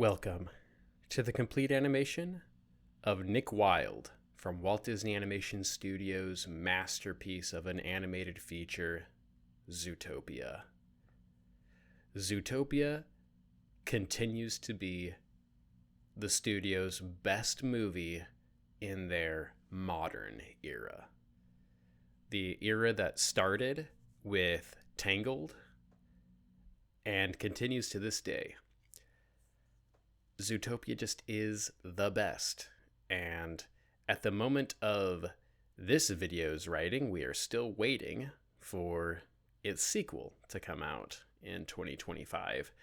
Welcome to the complete animation of Nick Wilde from Walt Disney Animation Studios' masterpiece of an animated feature, Zootopia. Zootopia continues to be the studio's best movie in their modern era. The era that started with Tangled and continues to this day. Zootopia just is the best. And at the moment of this video's writing, we are still waiting for its sequel to come out in 2025.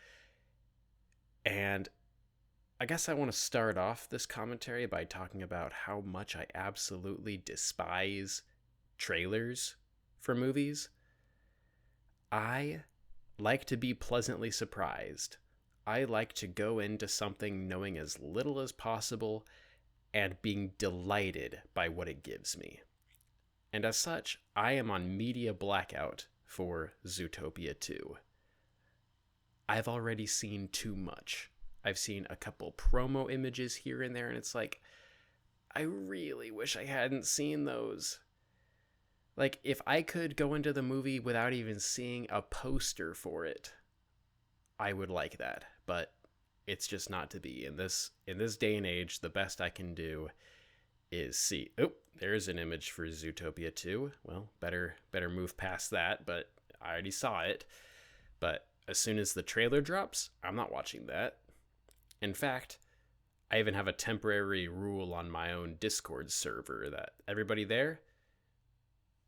And I guess I want to start off this commentary by talking about how much I absolutely despise trailers for movies. I like to be pleasantly surprised. I like to go into something knowing as little as possible and being delighted by what it gives me. And as such, I am on media blackout for Zootopia 2. I've already seen too much. I've seen a couple promo images here and there, and it's like, I really wish I hadn't seen those. Like, if I could go into the movie without even seeing a poster for it, I would like that, but it's just not to be. In this day and age, the best I can do is see, oh, there's an image for Zootopia 2. Well, better move past that, but I already saw it. But as soon as the trailer drops, I'm not watching that. In fact, I even have a temporary rule on my own Discord server that everybody there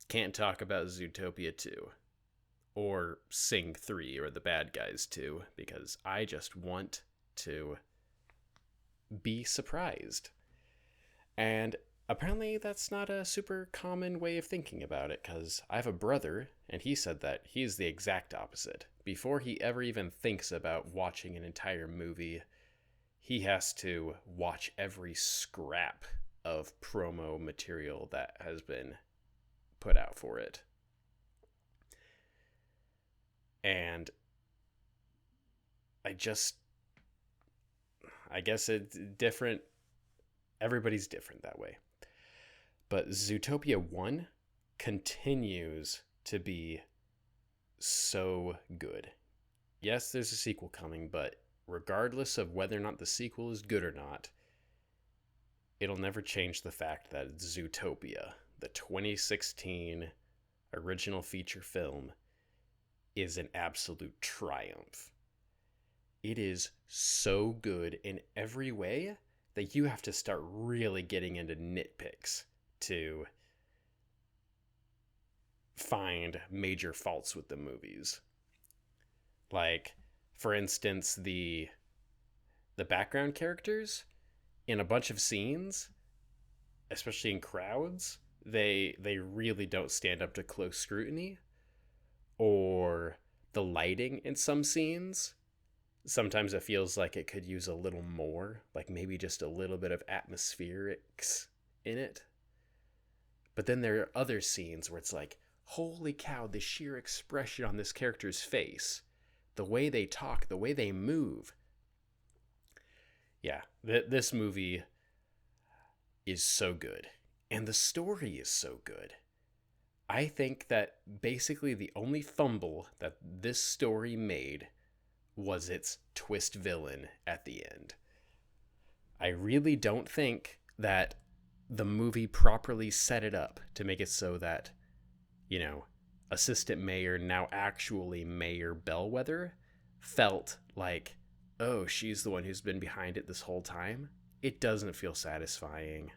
can't talk about Zootopia 2. Or Sing 3 or the bad guys 2, because I just want to be surprised. And apparently that's not a super common way of thinking about it, because I have a brother, and he said that he's the exact opposite. Before he ever even thinks about watching an entire movie, he has to watch every scrap of promo material that has been put out for it. And I guess it's different. Everybody's different that way. But Zootopia 1 continues to be so good. Yes, there's a sequel coming, but regardless of whether or not the sequel is good or not, it'll never change the fact that Zootopia, the 2016 original feature film, is an absolute triumph. It is so good in every way that you have to start really getting into nitpicks to find major faults with the movies. Like, for instance, the background characters in a bunch of scenes, especially in crowds, they really don't stand up to close scrutiny. Or the lighting in some scenes, sometimes it feels like it could use a little more, like maybe just a little bit of atmospherics in it. But then there are other scenes where it's like, holy cow, the sheer expression on this character's face, the way they talk, the way they move. Yeah, this movie is so good. And the story is so good. I think that basically the only fumble that this story made was its twist villain at the end. I really don't think that the movie properly set it up to make it so that, Assistant Mayor, now actually Mayor Bellwether, felt like, oh, she's the one who's been behind it this whole time. It doesn't feel satisfying.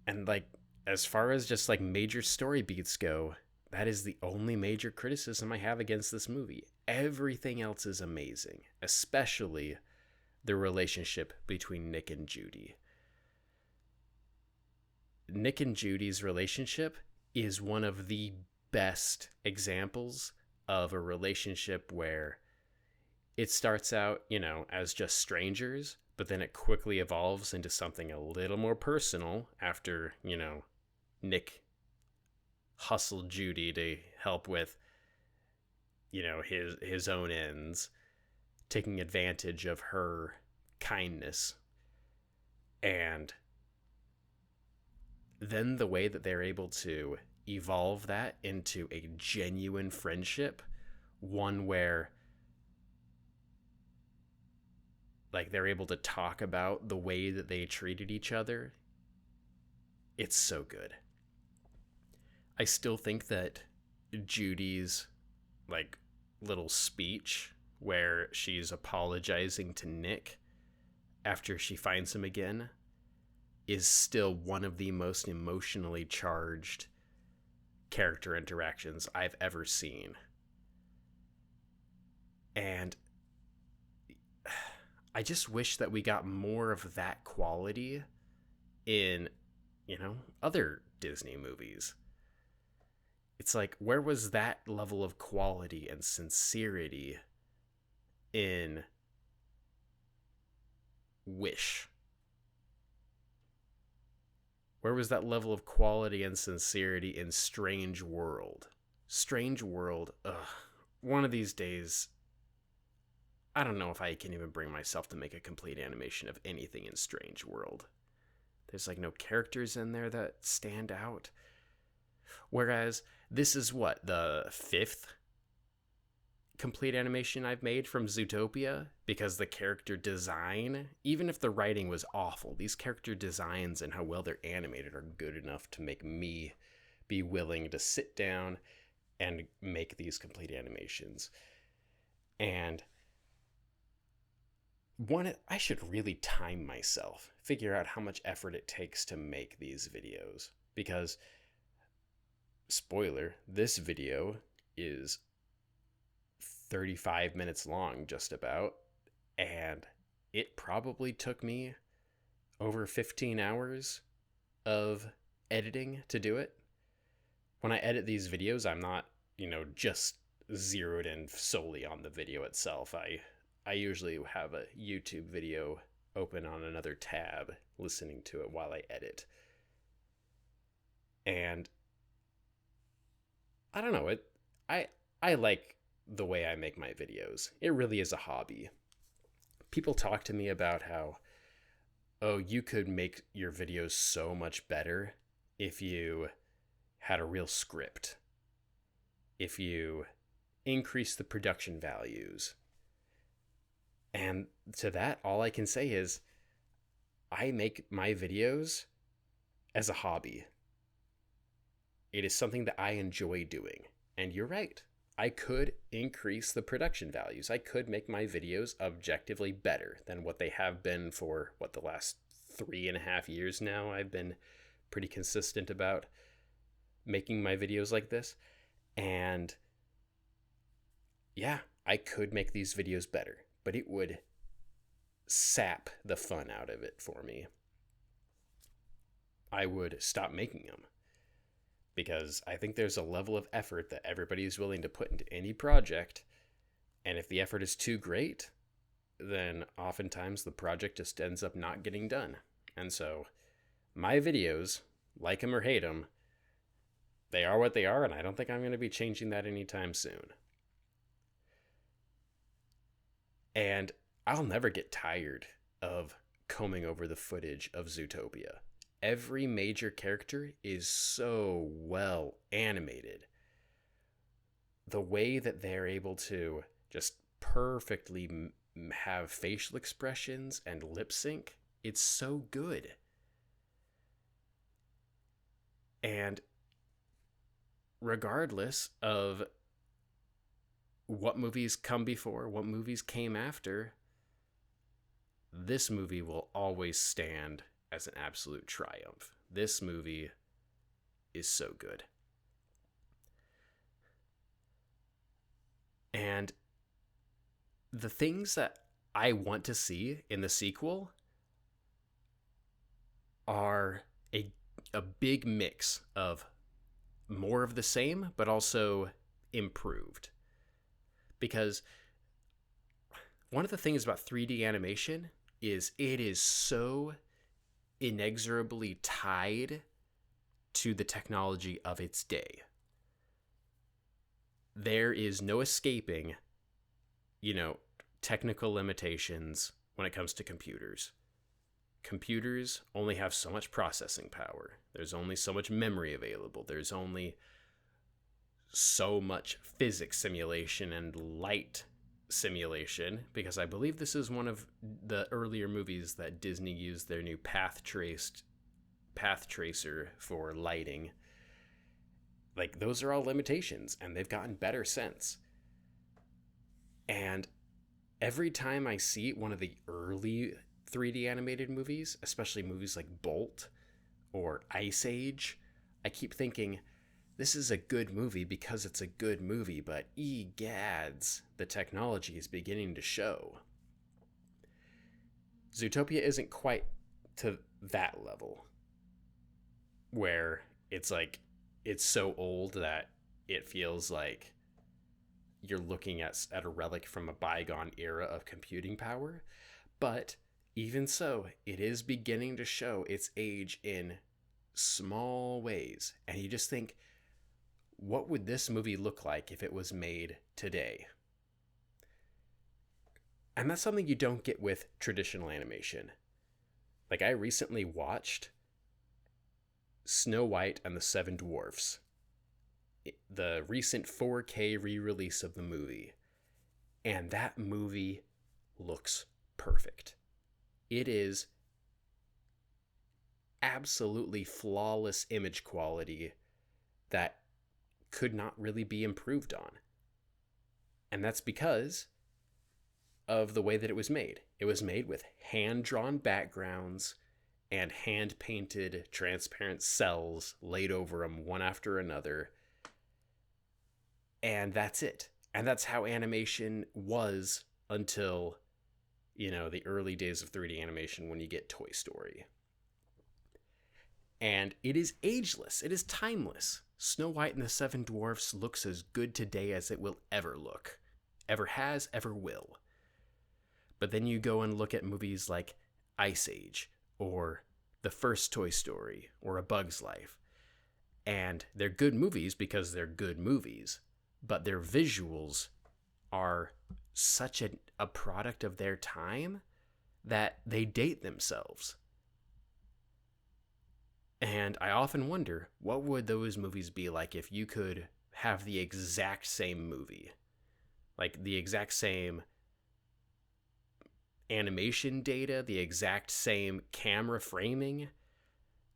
And as far as just major story beats go, that is the only major criticism I have against this movie. Everything else is amazing, especially the relationship between Nick and Judy. Nick and Judy's relationship is one of the best examples of a relationship where it starts out, as just strangers, but then it quickly evolves into something a little more personal after, Nick hustled Judy to help with, his own ends. taking advantage of her kindness. And then the way that they're able to evolve that into a genuine friendship, one where like they're able to talk about the way that they treated each other, it's so good. I still think that Judy's like little speech where she's apologizing to Nick after she finds him again is still one of the most emotionally charged character interactions I've ever seen. And I just wish that we got more of that quality in, other Disney movies. It's like, where was that level of quality and sincerity in Wish? Where was that level of quality and sincerity in Strange World? Strange World, one of these days, I don't know if I can even bring myself to make a complete animation of anything in Strange World. There's like no characters in there that stand out. Whereas this is what, the 5th complete animation I've made from Zootopia, because the character design, even if the writing was awful, these character designs and how well they're animated are good enough to make me be willing to sit down and make these complete animations. And I should really time myself, figure out how much effort it takes to make these videos, because spoiler, this video is 35 minutes long, just about, and it probably took me over 15 hours of editing to do it. When I edit these videos, I'm not, just zeroed in solely on the video itself. I usually have a YouTube video open on another tab, listening to it while I edit. And I don't know, I like the way I make my videos. It really is a hobby. People talk to me about how, you could make your videos so much better if you had a real script, if you increase the production values. And to that, all I can say is I make my videos as a hobby. It is something that I enjoy doing. And you're right. I could increase the production values. I could make my videos objectively better than what they have been for, the last 3.5 years now. I've been pretty consistent about making my videos like this. And yeah, I could make these videos better, but it would sap the fun out of it for me. I would stop making them, because I think there's a level of effort that everybody is willing to put into any project, and if the effort is too great, then oftentimes the project just ends up not getting done. And so my videos, like them or hate them, they are what they are, and I don't think I'm going to be changing that anytime soon. And I'll never get tired of combing over the footage of Zootopia. Every major character is so well animated. The way that they're able to just perfectly have facial expressions and lip sync, it's so good. And regardless of what movies come before, what movies came after, this movie will always stand as an absolute triumph. This movie is so good. And the things that I want to see in the sequel are a big mix of more of the same, but also improved. Because one of the things about 3D animation is it is so inexorably tied to the technology of its day. There is no escaping, technical limitations when it comes to computers. Computers only have so much processing power. There's only so much memory available. There's only so much physics simulation and light simulation, because I believe this is one of the earlier movies that Disney used their new path tracer for lighting. Like, those are all limitations, and they've gotten better since. And every time I see one of the early 3D animated movies, especially movies like Bolt or Ice Age, I keep thinking, this is a good movie because it's a good movie, but egads, the technology is beginning to show. Zootopia isn't quite to that level, where it's like, it's so old that it feels like you're looking at a relic from a bygone era of computing power. But even so, it is beginning to show its age in small ways. And you just think, what would this movie look like if it was made today? And that's something you don't get with traditional animation. Like, I recently watched Snow White and the Seven Dwarfs, the recent 4K re-release of the movie. And that movie looks perfect. It is absolutely flawless image quality that could not really be improved on. And that's because of the way that it was made. It was made with hand-drawn backgrounds and hand-painted transparent cells laid over them one after another. And that's it. And that's how animation was until, the early days of 3D animation, when you get Toy Story. And it is ageless. It is timeless. Snow White and the Seven Dwarfs looks as good today as it will ever look. Ever has, ever will. But then you go and look at movies like Ice Age, or the first Toy Story, or A Bug's Life. And they're good movies because they're good movies, but their visuals are such a product of their time that they date themselves. And I often wonder, what would those movies be like if you could have the exact same movie? Like, the exact same animation data, the exact same camera framing.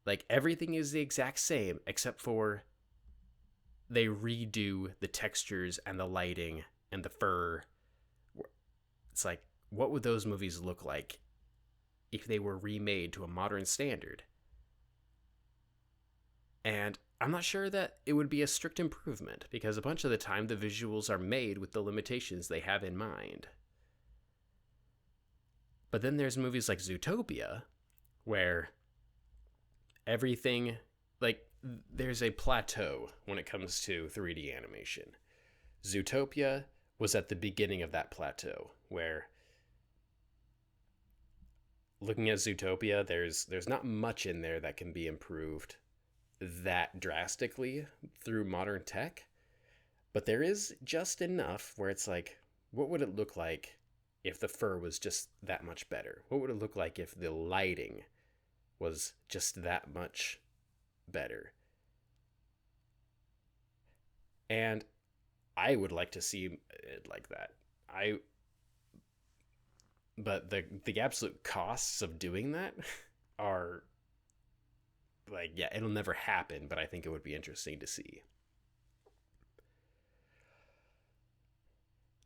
Like, everything is the exact same, except for they redo the textures and the lighting and the fur. It's like, what would those movies look like if they were remade to a modern standard? And I'm not sure that it would be a strict improvement, because a bunch of the time the visuals are made with the limitations they have in mind. But then there's movies like Zootopia, where everything, like, there's a plateau when it comes to 3D animation. Zootopia was at the beginning of that plateau, where, looking at Zootopia, there's not much in there that can be improved that drastically through modern tech, but there is just enough where it's like, what would it look like if the fur was just that much better? What would it look like if the lighting was just that much better? And I would like to see it like that. But the absolute costs of doing that are, like, yeah, it'll never happen, but I think it would be interesting to see.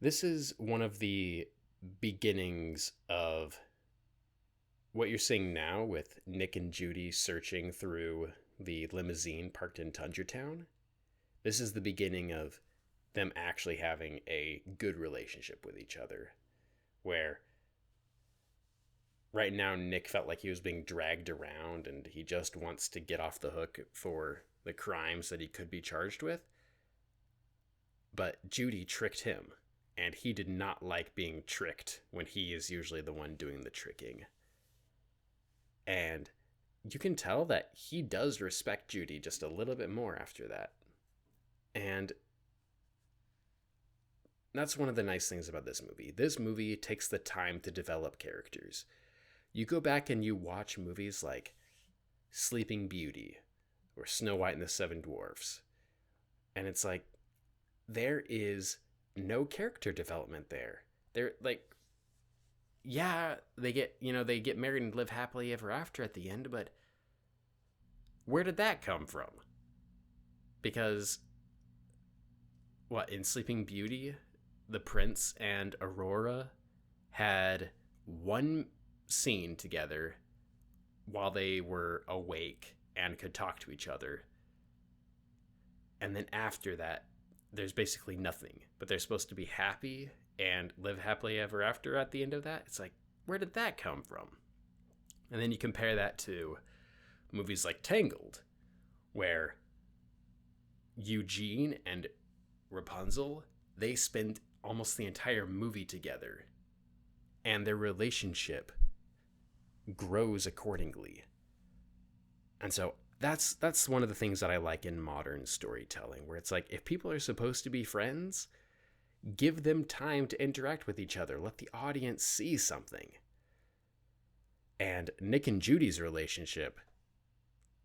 This is one of the beginnings of what you're seeing now with Nick and Judy searching through the limousine parked in Tundra Town. This is the beginning of them actually having a good relationship with each other, where right now Nick felt like he was being dragged around and he just wants to get off the hook for the crimes that he could be charged with. But Judy tricked him, and he did not like being tricked when he is usually the one doing the tricking. And you can tell that he does respect Judy just a little bit more after that. And that's one of the nice things about this movie. This movie takes the time to develop characters. You go back and you watch movies like Sleeping Beauty or Snow White and the Seven Dwarfs, and it's like there is no character development there. They're like, yeah, they get married and live happily ever after at the end, but where did that come from? Because in Sleeping Beauty, the prince and Aurora had one scene together while they were awake and could talk to each other. And then after that, there's basically nothing. But they're supposed to be happy and live happily ever after at the end of that. It's like, where did that come from? And then you compare that to movies like Tangled, where Eugene and Rapunzel, they spend almost the entire movie together, and their relationship grows accordingly. And so that's one of the things that I like in modern storytelling, where it's like, if people are supposed to be friends, give them time to interact with each other. Let the audience see something. And Nick and Judy's relationship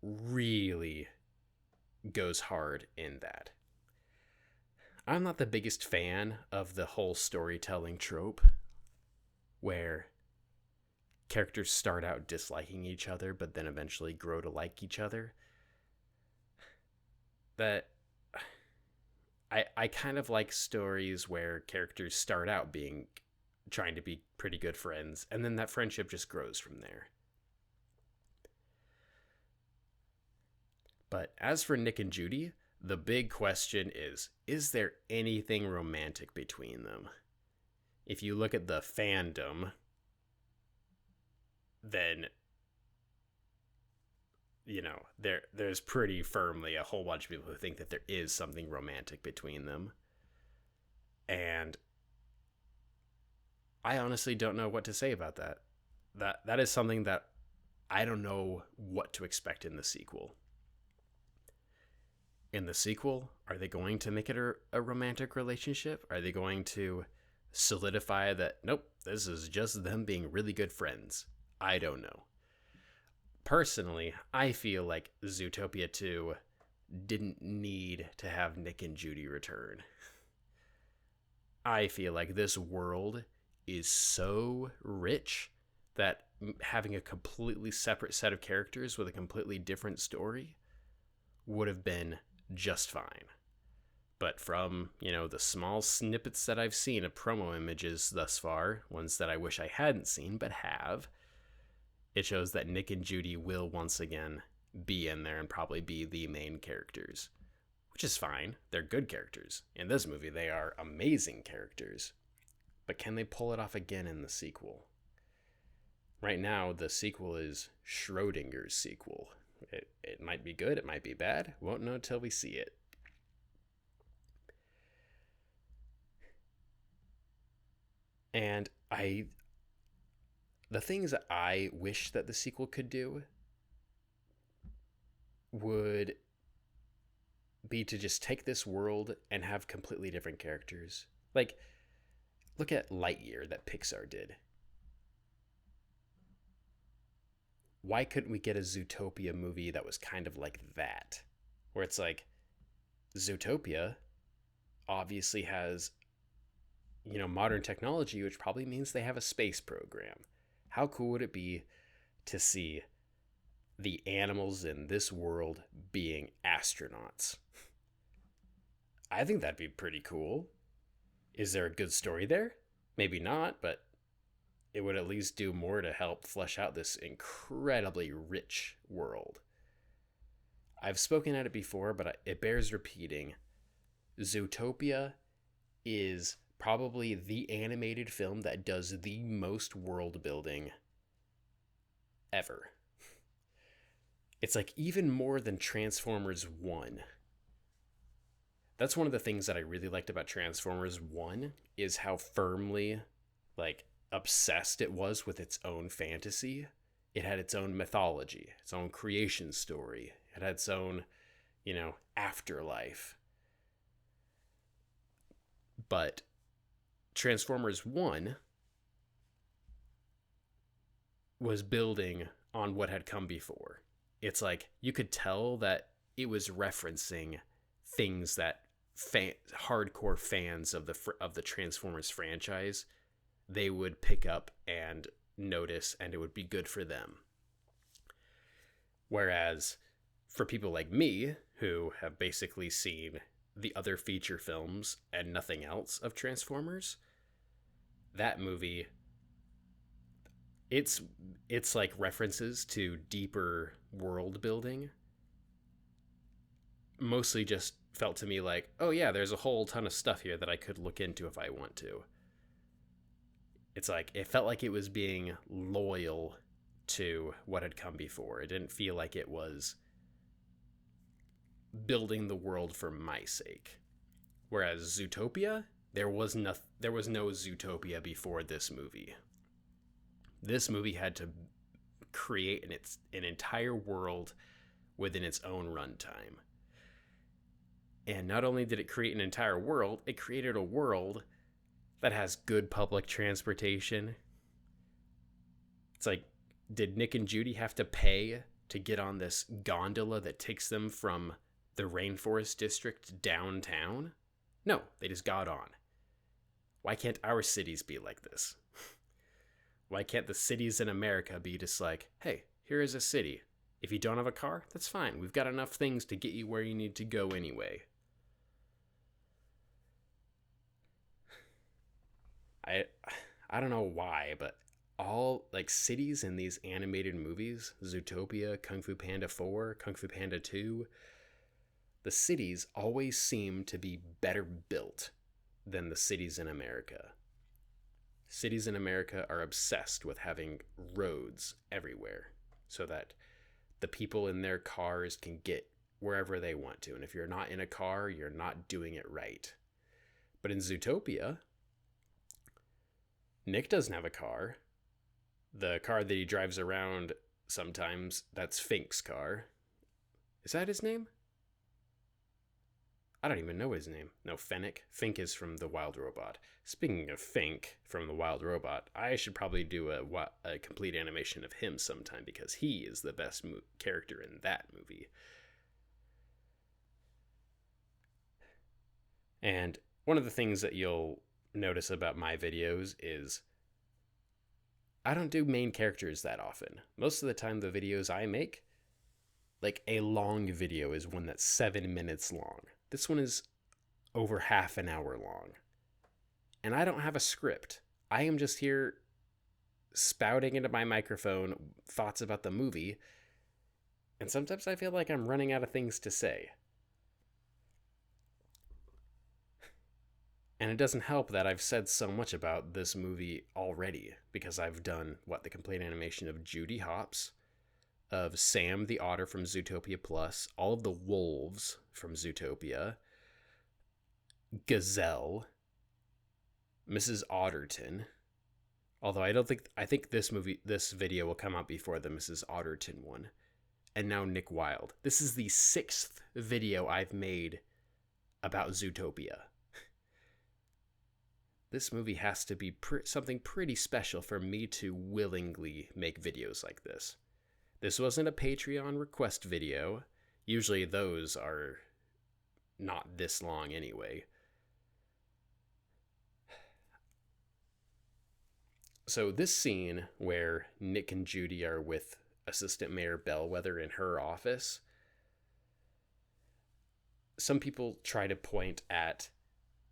really goes hard in that. I'm not the biggest fan of the whole storytelling trope where characters start out disliking each other but then eventually grow to like each other. That I kind of like stories where characters start out trying to be pretty good friends, and then that friendship just grows from there. But as for Nick and Judy, the big question is there anything romantic between them? If you look at the fandom, then, there's pretty firmly a whole bunch of people who think that there is something romantic between them. And I honestly don't know what to say about that. That is something that I don't know what to expect in the sequel. In the sequel, are they going to make it a romantic relationship? Are they going to solidify that, nope, this is just them being really good friends? I don't know. Personally, I feel like Zootopia 2 didn't need to have Nick and Judy return. I feel like this world is so rich that having a completely separate set of characters with a completely different story would have been just fine. But from, the small snippets that I've seen of promo images thus far, ones that I wish I hadn't seen but have, it shows that Nick and Judy will once again be in there and probably be the main characters, which is fine. They're good characters. In this movie, they are amazing characters. But can they pull it off again in the sequel? Right now, the sequel is Schrodinger's sequel. It might be good, it might be bad. Won't know till we see it. And the things that I wish that the sequel could do would be to just take this world and have completely different characters. Like, look at Lightyear that Pixar did. Why couldn't we get a Zootopia movie that was kind of like that? Where it's like, Zootopia obviously has, modern technology, which probably means they have a space program. How cool would it be to see the animals in this world being astronauts? I think that'd be pretty cool. Is there a good story there? Maybe not, but it would at least do more to help flesh out this incredibly rich world. I've spoken at it before, but it bears repeating. Zootopia is probably the animated film that does the most world building ever. It's like even more than Transformers 1. That's one of the things that I really liked about Transformers 1 is how firmly, obsessed it was with its own fantasy. It had its own mythology, its own creation story. It had its own, afterlife. But Transformers 1 was building on what had come before. It's like you could tell that it was referencing things that hardcore fans of the Transformers franchise, they would pick up and notice, and it would be good for them. Whereas for people like me, who have basically seen the other feature films and nothing else of Transformers, that movie, it's like references to deeper world building. Mostly just felt to me like, oh yeah, there's a whole ton of stuff here that I could look into if I want to. It's like, it felt like it was being loyal to what had come before. It didn't feel like it was building the world for my sake. Whereas Zootopia, there was no Zootopia before this movie. This movie had to create an entire world within its own runtime. And not only did it create an entire world, it created a world that has good public transportation. It's like, did Nick and Judy have to pay to get on this gondola that takes them from the Rainforest District downtown? No, they just got on. Why can't our cities be like this? Why can't the cities in America be just like, hey, here is a city. If you don't have a car, that's fine. We've got enough things to get you where you need to go anyway. I don't know why, but all like cities in these animated movies, Zootopia, Kung Fu Panda 4, Kung Fu Panda 2, the cities always seem to be better built than the cities in America. Cities in America are obsessed with having roads everywhere so that the people in their cars can get wherever they want to. And if you're not in a car, you're not doing it right. But in Zootopia, Nick doesn't have a car. The car that he drives around sometimes, that's Fink's car. Is that his name? I don't even know his name. No, Fennec. Fink is from the Wilde Robot. Speaking of Fink from the Wilde Robot, I should probably do a complete animation of him sometime because he is the best character in that movie. And one of the things that you'll notice about my videos is I don't do main characters that often. Most of the time, the videos I make, like a long video is one that's 7 minutes long. This one is over half an hour long. And I don't have a script. I am just here spouting into my microphone thoughts about the movie. And sometimes I feel like I'm running out of things to say. And it doesn't help that I've said so much about this movie already, because I've done, the complete animation of Judy Hopps, of Sam the Otter from Zootopia Plus, all of the wolves from Zootopia, Gazelle, Mrs. Otterton, although I think this video will come out before the Mrs. Otterton one, and now Nick Wilde. This is the 6th video I've made about Zootopia. This movie has to be something pretty special for me to willingly make videos like this. This wasn't a Patreon request video. Usually those are not this long anyway. So this scene where Nick and Judy are with Assistant Mayor Bellwether in her office, some people try to point at,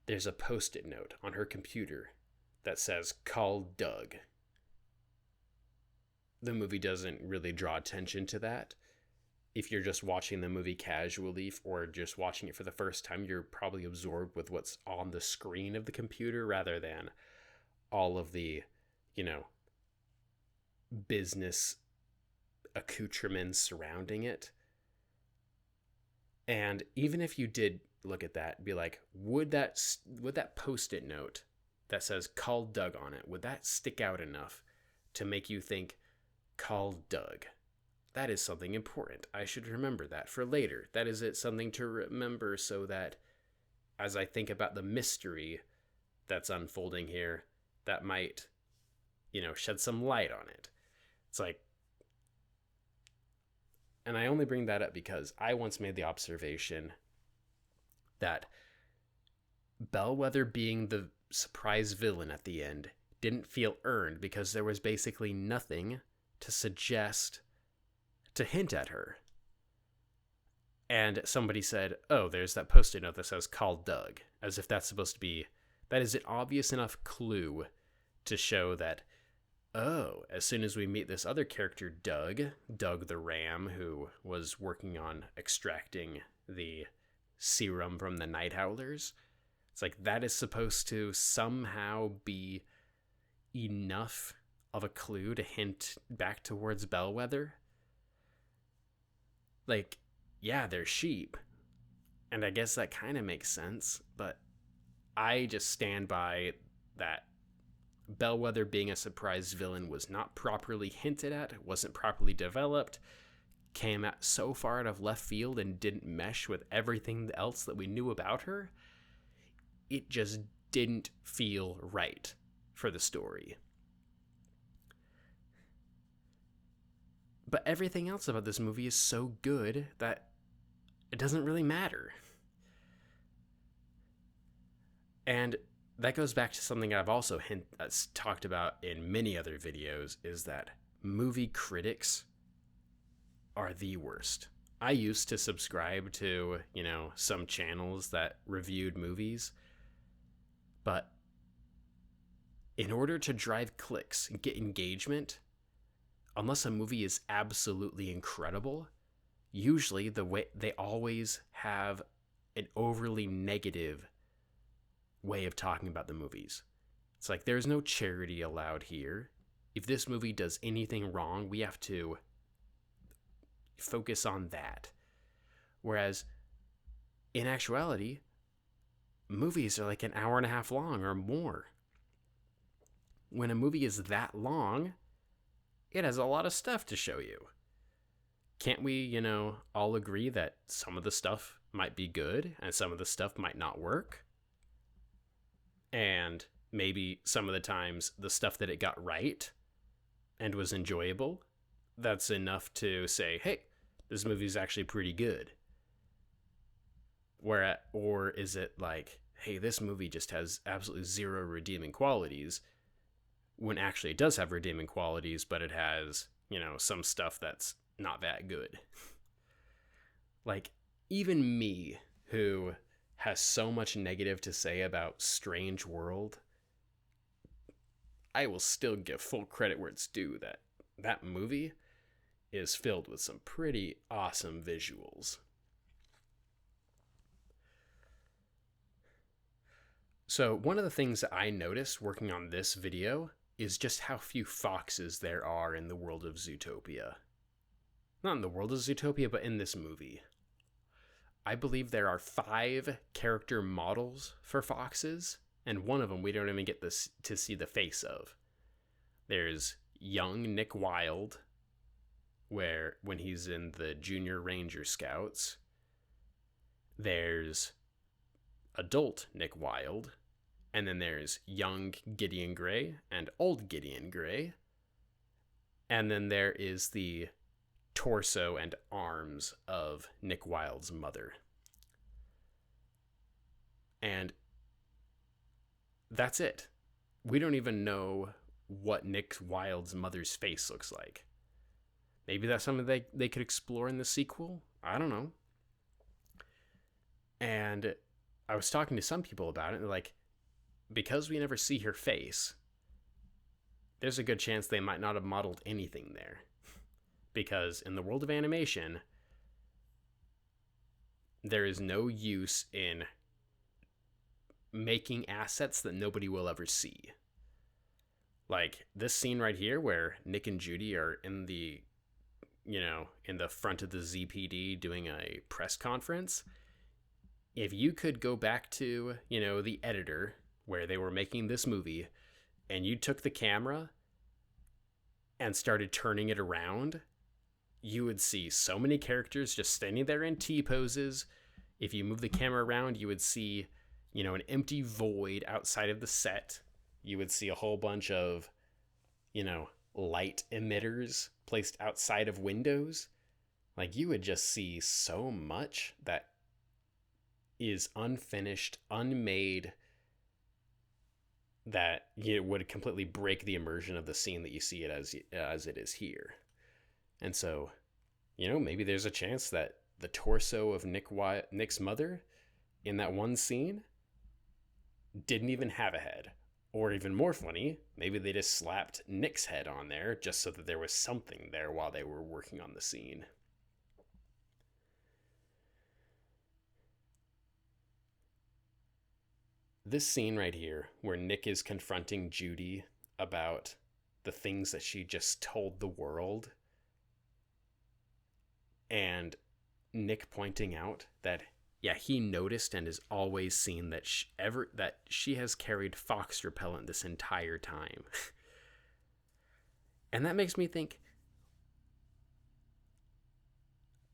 there's a post-it note on her computer that says, "Call Doug." The movie doesn't really draw attention to that. If you're just watching the movie casually or just watching it for the first time, you're probably absorbed with what's on the screen of the computer rather than all of the, business accoutrements surrounding it. And even if you did look at that and be like, would that post-it note that says "Call Doug" on it, would that stick out enough to make you think, "Call Doug"? That is something important. I should remember that for later. That is something to remember so that as I think about the mystery that's unfolding here that might, shed some light on it. It's like, and I only bring that up because I once made the observation that Bellwether being the surprise villain at the end didn't feel earned because there was basically nothing to suggest, to hint at her. And somebody said, oh, there's that post-it note that says call Doug, as if that's supposed to be, that is an obvious enough clue to show that, oh, as soon as we meet this other character, Doug the Ram, who was working on extracting the serum from the Night Howlers, it's like that is supposed to somehow be enough of a clue to hint back towards Bellwether. Like, yeah, they're sheep, and I guess that kind of makes sense, but I just stand by that Bellwether being a surprise villain was not properly hinted at, wasn't properly developed, came out so far out of left field and didn't mesh with everything else that we knew about her. It just didn't feel right for the story. But everything else about this movie is so good that it doesn't really matter. And that goes back to something I've also talked about in many other videos, is that movie critics are the worst. I used to subscribe to, some channels that reviewed movies, but in order to drive clicks and get engagement, unless a movie is absolutely incredible, usually they always have an overly negative way of talking about the movies. It's like, there's no charity allowed here. If this movie does anything wrong, we have to focus on that. Whereas in actuality, movies are like an hour and a half long or more. When a movie is that long, it has a lot of stuff to show you. Can't we, all agree that some of the stuff might be good and some of the stuff might not work? And maybe some of the times the stuff that it got right and was enjoyable, that's enough to say, hey, this movie's actually pretty good. Or is it like, hey, this movie just has absolutely zero redeeming qualities, when actually it does have redeeming qualities, but it has, some stuff that's not that good. Like, even me, who has so much negative to say about Strange World, I will still give full credit where it's due that movie is filled with some pretty awesome visuals. So one of the things that I noticed working on this video is just how few foxes there are in the world of Zootopia. Not in the world of Zootopia, but in this movie. I believe there are 5 character models for foxes, and one of them we don't even get to see the face of. There's young Nick Wilde, when he's in the Junior Ranger Scouts. There's adult Nick Wilde, and then there's young Gideon Gray and old Gideon Gray. And then there is the torso and arms of Nick Wilde's mother. And that's it. We don't even know what Nick Wilde's mother's face looks like. Maybe that's something they could explore in the sequel. I don't know. And I was talking to some people about it, and like, because we never see her face, there's a good chance they might not have modeled anything there. Because in the world of animation, there is no use in making assets that nobody will ever see. Like this scene right here where Nick and Judy are in the front of the ZPD doing a press conference. If you could go back to, the editor where they were making this movie, and you took the camera and started turning it around, you would see so many characters just standing there in T poses. If you move the camera around, you would see, an empty void outside of the set. You would see a whole bunch of, light emitters placed outside of windows. Like, you would just see so much that is unfinished, unmade, that it would completely break the immersion of the scene that you see it as it is here. And so, maybe there's a chance that the torso of Nick's mother in that one scene didn't even have a head. Or even more funny, maybe they just slapped Nick's head on there just so that there was something there while they were working on the scene. This scene right here, where Nick is confronting Judy about the things that she just told the world, and Nick pointing out that, yeah, he noticed and has always seen that she has carried fox repellent this entire time. And that makes me think,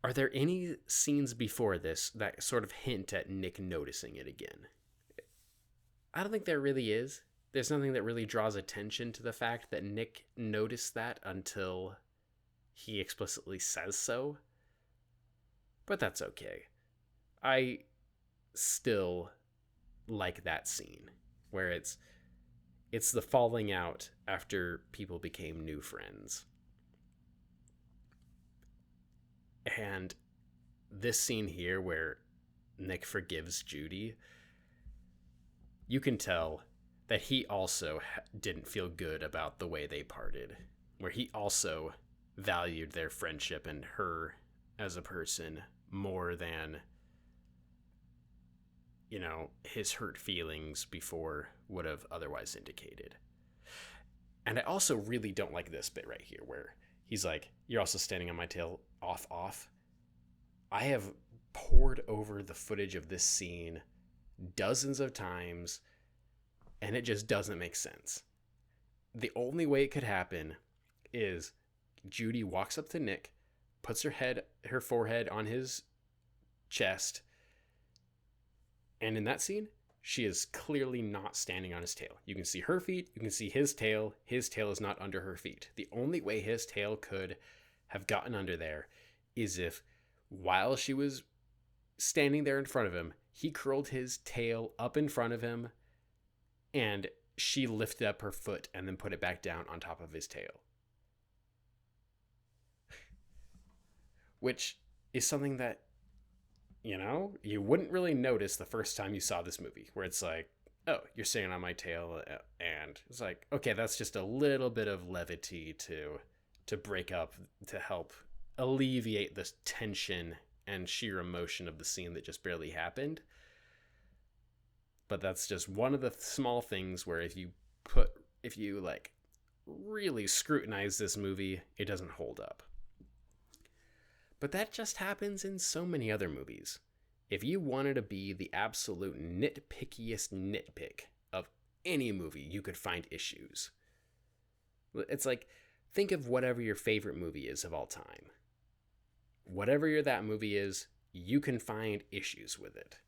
are there any scenes before this that sort of hint at Nick noticing it again? I don't think there really is. There's nothing that really draws attention to the fact that Nick noticed that until he explicitly says so. But that's okay. I still like that scene where it's the falling out after people became new friends. And this scene here where Nick forgives Judy, you can tell that he also didn't feel good about the way they parted, where he also valued their friendship and her as a person more than, his hurt feelings before would have otherwise indicated. And I also really don't like this bit right here where he's like, "You're also standing on my tail, off." I have pored over the footage of this scene dozens of times, and it just doesn't make sense. The only way it could happen is Judy walks up to Nick, puts her forehead on his chest, and in that scene, she is clearly not standing on his tail. You can see her feet, you can see his tail. His tail is not under her feet. The only way his tail could have gotten under there is if, while she was standing there in front of him, he curled his tail up in front of him, and she lifted up her foot and then put it back down on top of his tail. Which is something that, you wouldn't really notice the first time you saw this movie, where it's like, oh, you're sitting on my tail, and it's like, okay, that's just a little bit of levity to break up, to help alleviate the tension and sheer emotion of the scene that just barely happened. But that's just one of the small things where if you really scrutinize this movie, it doesn't hold up. But that just happens in so many other movies. If you wanted to be the absolute nitpickiest nitpick of any movie, you could find issues. It's like, think of whatever your favorite movie is of all time. Whatever that movie is, you can find issues with it.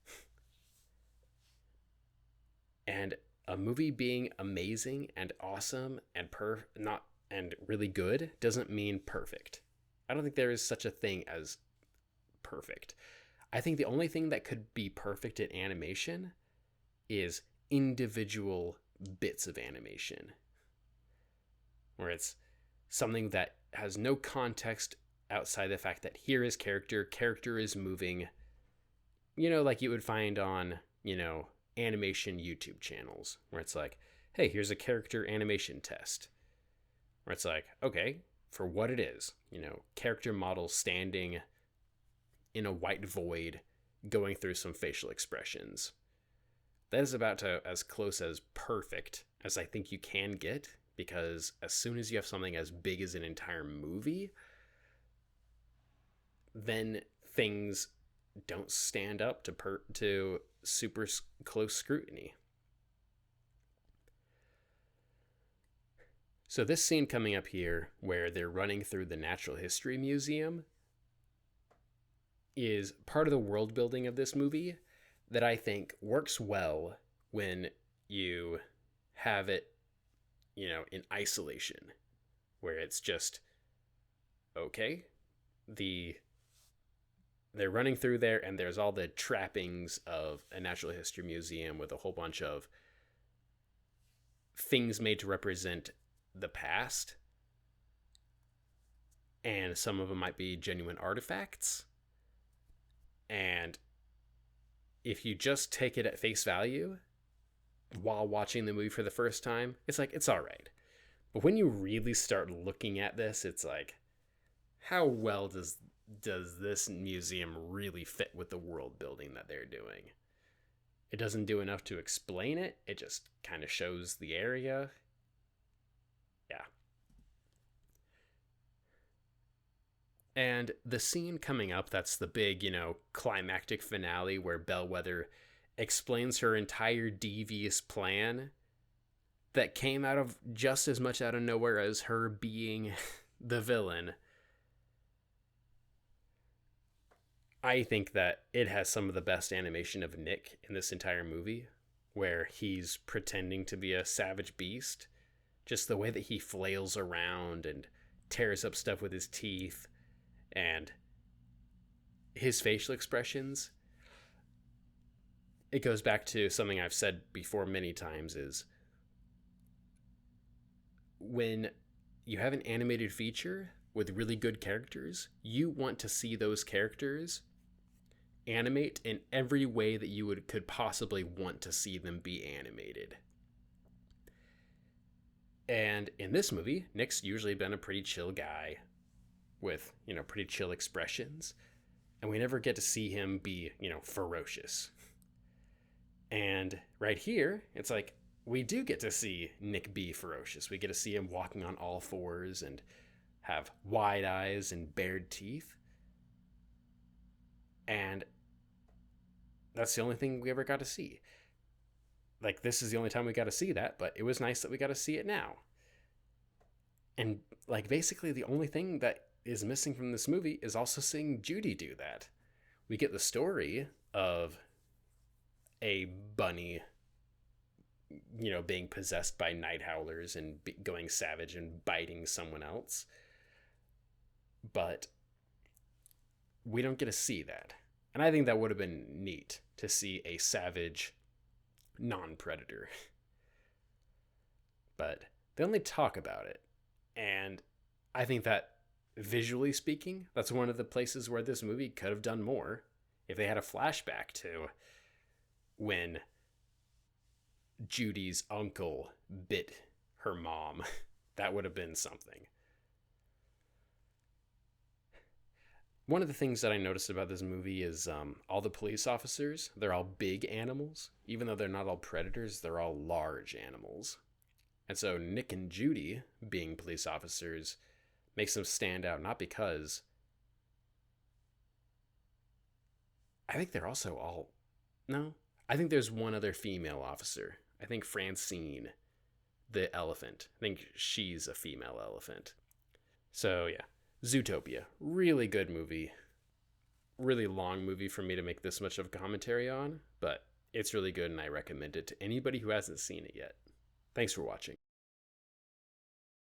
And a movie being amazing and awesome and really good doesn't mean perfect. I don't think there is such a thing as perfect. I think the only thing that could be perfect in animation is individual bits of animation, where it's something that has no context outside the fact that here is character is moving, like you would find on, animation YouTube channels, where it's like, hey, here's a character animation test, where it's like, okay, for what it is, character model standing in a white void going through some facial expressions. That is about as close as perfect as I think you can get, because as soon as you have something as big as an entire movie, then things don't stand up to super close scrutiny. So this scene coming up here where they're running through the Natural History Museum is part of the world building of this movie that I think works well when you have it, in isolation, where it's just okay, the they're running through there and there's all the trappings of a natural history museum with a whole bunch of things made to represent the past, and some of them might be genuine artifacts. And if you just take it at face value while watching the movie for the first time, it's like, it's all right. But when you really start looking at this, it's like, how well does this museum really fit with the world building that they're doing? It doesn't do enough to explain it. It just kind of shows the area. Yeah. And the scene coming up, that's the big, climactic finale where Bellwether explains her entire devious plan that came out of just as much out of nowhere as her being the villain. I think that it has some of the best animation of Nick in this entire movie, where he's pretending to be a savage beast. Just the way that he flails around and tears up stuff with his teeth, and his facial expressions. It goes back to something I've said before many times, is when you have an animated feature with really good characters, you want to see those characters animate in every way that you could possibly want to see them be animated. And in this movie, Nick's usually been a pretty chill guy with, pretty chill expressions. And we never get to see him be, ferocious. And right here, it's like, we do get to see Nick be ferocious. We get to see him walking on all fours and have wide eyes and bared teeth. And that's the only thing we ever got to see. Like, this is the only time we got to see that, but it was nice that we got to see it now. And, basically the only thing that is missing from this movie is also seeing Judy do that. We get the story of a bunny, being possessed by night howlers and going savage and biting someone else. But we don't get to see that. And I think that would have been neat to see a savage non-predator. But they only talk about it. And I think that, visually speaking, that's one of the places where this movie could have done more. If they had a flashback to when Judy's uncle bit her mom, that would have been something. One of the things that I noticed about this movie is all the police officers, they're all big animals. Even though they're not all predators, they're all large animals. And so Nick and Judy being police officers makes them stand out, not because... I think they're also all... No, I think there's one other female officer. I think Francine, the elephant. I think she's a female elephant. So yeah, Zootopia, really good movie. Really long movie for me to make this much of a commentary on, but it's really good and I recommend it to anybody who hasn't seen it yet. Thanks for watching.